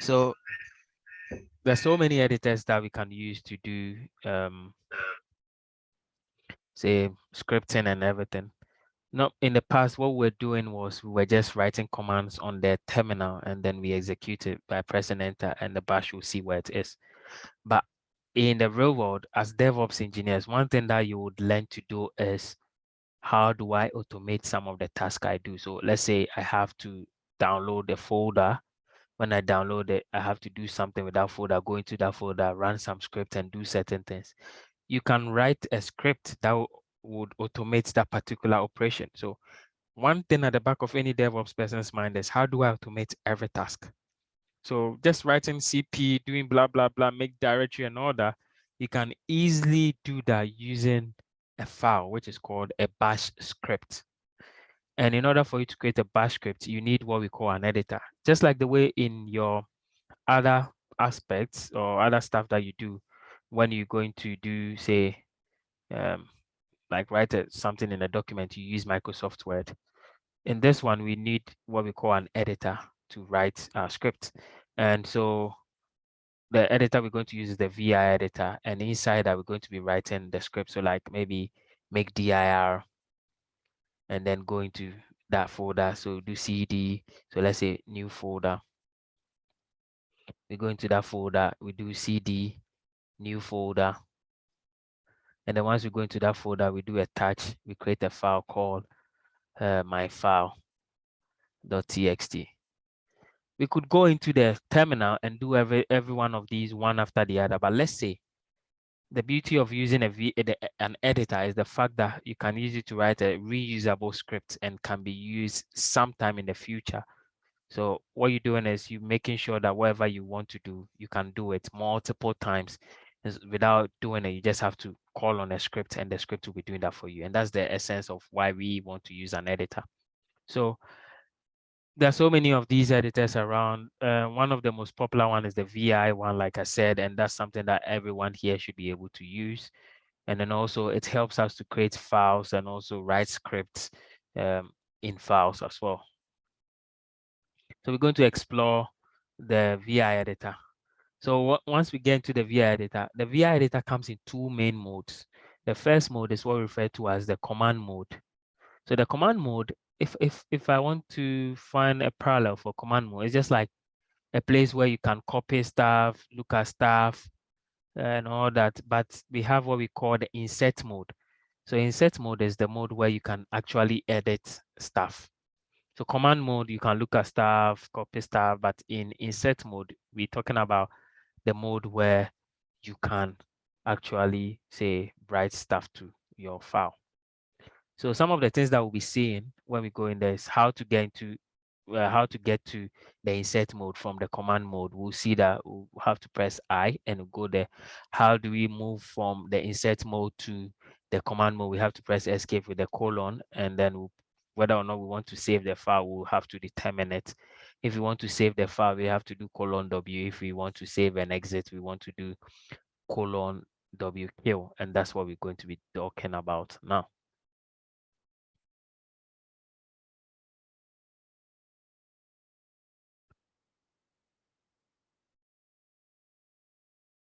So there's so many editors that we can use to do say scripting and everything. Not in the past, what we're doing was we were just writing commands on the terminal and then we execute it by pressing enter and the bash will see where it is. But in the real world, as DevOps engineers, one thing that you would learn to do is how do I automate some of the tasks I do? So let's say I have to download a folder. When I download it, I have to do something with that folder, go into that folder, run some script and do certain things. You can write a script that would automate that particular operation. So one thing at the back of any DevOps person's mind is how do I automate every task? So just writing CP, doing blah, blah, blah, make directory and all that, you can easily do that using a file, which is called a bash script. And in order for you to create a bash script, you need what we call an editor. Just like the way in your other aspects or other stuff that you do when you're going to do, say, like write something in a document, you use Microsoft Word. In this one, we need what we call an editor to write our script. And so the editor we're going to use is the VI editor. And inside that, we're going to be writing the script. So like maybe make dir and then go into that folder. So do cd. So let's say new folder. We go into that folder. We do cd, new folder. And then once we go into that folder, we do attach. We create a file called my file.txt. We could go into the terminal and do every one of these one after the other. But let's say the beauty of using an editor is the fact that you can use it to write a reusable script and can be used sometime in the future. So what you're doing is you're making sure that whatever you want to do, you can do it multiple times without doing it. You just have to call on a script and the script will be doing that for you. And that's the essence of why we want to use an editor. So there are so many of these editors around. One of the most popular one is the VI one, like I said, and that's something that everyone here should be able to use. And then also it helps us to create files and also write scripts in files as well. So we're going to explore the VI editor. So once we get into the VI editor comes in two main modes. The first mode is what we refer to as the command mode. So the command mode, if I want to find a parallel for command mode, it's just like a place where you can copy stuff, look at stuff, and all that. But we have what we call the insert mode. So insert mode is the mode where you can actually edit stuff. So command mode, you can look at stuff, copy stuff, but in insert mode, we're talking about the mode where you can actually say write stuff to your file. So some of the things that we'll be seeing when we go in there is how to get to the insert mode from the command mode. We'll see that we'll have to press I and we'll go there. How do we move from the insert mode to the command mode? We have to press escape with the colon, and then whether or not we want to save the file, we'll have to determine it. If we want to save the file, we have to do colon W. If we want to save and exit, we want to do colon W kill, and that's what we're going to be talking about now.